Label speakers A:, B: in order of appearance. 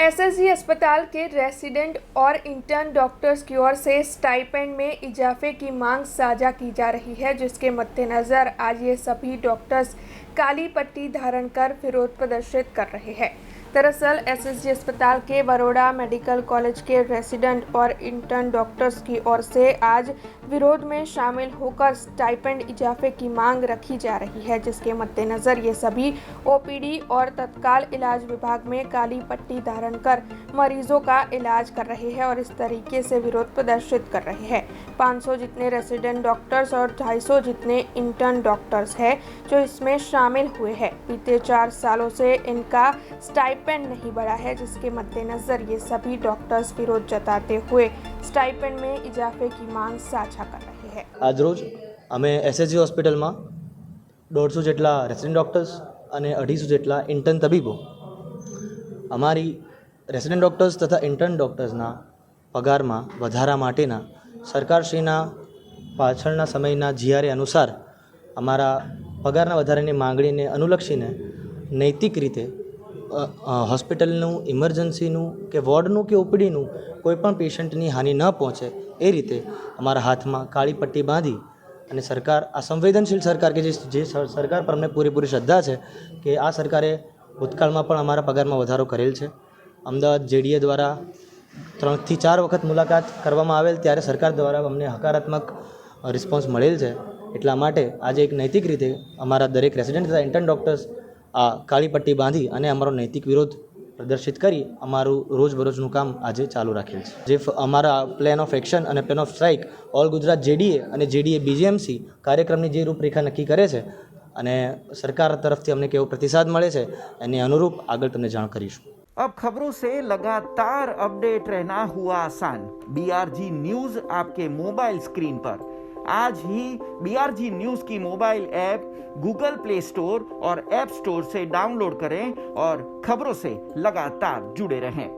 A: SSG अस्पताल के resident और इंटर्न डॉक्टर्स की ओर से स्टाइपेंड में इजाफे की मांग साझा की जा रही है, जिसके मद्देनजर आज ये सभी डॉक्टर्स काली पट्टी धारण कर विरोध प्रदर्शित कर रहे हैं। दरअसल एसएसजी अस्पताल के बड़ौदा मेडिकल कॉलेज के रेसिडेंट और इंटर्न डॉक्टर्स की ओर से आज विरोध में शामिल होकर स्टाइपेंड इजाफे की मांग रखी जा रही है, जिसके मद्देनजर ये सभी ओपीडी और तत्काल इलाज विभाग में काली पट्टी धारण कर मरीजों का इलाज कर रहे हैं और इस तरीके से विरोध प्रदर्शित कर रहे हैं। 500 जितने रेसिडेंट डॉक्टर्स और 250 जितने इंटर्न डॉक्टर्स हैं जो इसमें शामिल हुए हैं। बीते 4 सालों से इनका स्टाइपेंड नहीं बढ़ा है, जिसके मद्देनजर ये सभी डॉक्टर्स विरोध जताते हुए स्टाइपेंड में इजाफे की मांग साझा कर रहे हैं।
B: आज रोज અમે એસએસજી હોસ્પિટલમાં 150 જેટલા રેસિડેન્ટ ડૉક્ટર્સ અને 250 જેટલા ઇન્ટર્ન તબીબો અમારી રેસિડેન્ટ ડૉક્ટર્સ તથા ઇન્ટર્ન ડૉક્ટર્સના પગારમાં વધારા માટેના સરકારશ્રીના પાછળના સમયના જીઆરએ અનુસાર અમારા પગારના વધારાની માંગણીને અનુલક્ષીને નૈતિક રીતે હોસ્પિટલનું ઇમરજન્સીનું કે વોર્ડનું કે ઓપીડીનું કોઈપણ પેશન્ટની હાનિ ન પહોંચે એ રીતે અમારા હાથમાં કાળી પટ્ટી બાંધી અને સરકાર આ સંવેદનશીલ સરકાર કે જે સરકાર પર અમને પૂરેપૂરી શ્રદ્ધા છે કે આ સરકારે ભૂતકાળમાં પણ અમારા પગારમાં વધારો કરેલ છે। અમદાવાદ જેડીએ દ્વારા 3 થી 4 વખત મુલાકાત કરવામાં આવેલ ત્યારે સરકાર દ્વારા અમને હકારાત્મક રિસ્પોન્સ મળેલ છે। એટલા માટે આજે એક નૈતિક રીતે અમારા દરેક રેસિડેન્ટ તથા ઇન્ટર્ન ડૉક્ટર્સ આ કાળી પટ્ટી બાંધી અને અમારો નૈતિક વિરોધ પ્રદર્શિત કરી અમારું રોજબરોજનું કામ આજે ચાલુ રાખેલ છે। જે અમારા પ્લાન ઓફ એક્શન અને plan of strike all Gujarat JDA અને જેડીએ બીજીએમસી કાર્યક્રમની જે રૂપરેખા નક્કી કરે છે અને સરકાર તરફથી અમને કેવો પ્રતિસાદ મળે છે એની અનુરૂપ આગળ તમને જાણ કરીશું।
C: अब खबरों से लगातार अपडेट रहना हुआ आसान। बीआरजी न्यूज आपके मोबाइल स्क्रीन पर। आज ही बीआरजी न्यूज की mobile app Google play store और ऐप स्टोर से डाउनलोड करें और खबरों से लगातार जुड़े रहें।